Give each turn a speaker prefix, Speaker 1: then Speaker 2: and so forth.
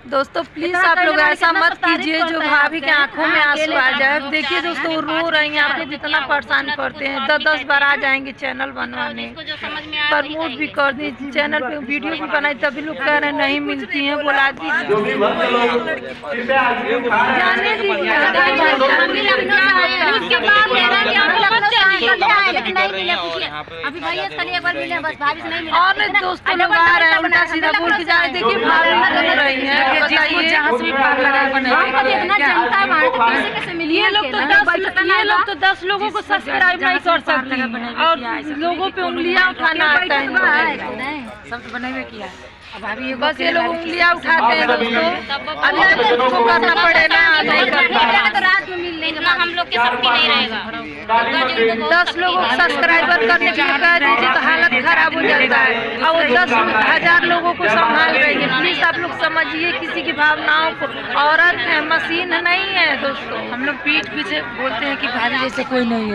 Speaker 1: दोस्तों प्लीज आप लोग ऐसा मत कीजिए जो भाभी के आंखों में आंसू आ जाए। देखिए दोस्तों रो रही हैं, आप लोग इतना परेशान करते हैं। 10 बार आ जाएंगे चैनल बनवाने, प्रमोट भी कर दी, चैनल पे वीडियो भी बनाई, तभी लोग कह रहे हैं नहीं मिलती हैं। बोला दीजिए जाने दीजिए। और दोस्तों लोग आ रहे हैं उल्टा सीधा बोल के जा रहे। देखिए भाभी रो रही है, ये लोग तो 10 लोगों को सब्सक्राइब नहीं कर सकती और लोगों पे उंगलियां उठाना आता है।
Speaker 2: सब बनावे किया भाभी,
Speaker 1: बस ये लोग उंगलियां उठाते हैं दोस्तों। अभी आपको करना पड़ेगा,
Speaker 3: रात में मिल लेंगे, हम लोग के शक्ति नहीं रहेगा।
Speaker 1: 10 लोगों को सब्सक्राइबर करने के लिए कह दीजिए तो हालत खराब हो जाता है और वो 10,000 लोगों को संभाल रही है। प्लीज आप लोग समझिए किसी की भावनाओं को। औरत है, मशीन नहीं है दोस्तों।
Speaker 2: हम लोग पीठ पीछे बोलते हैं कि भाभी जैसे कोई नहीं है।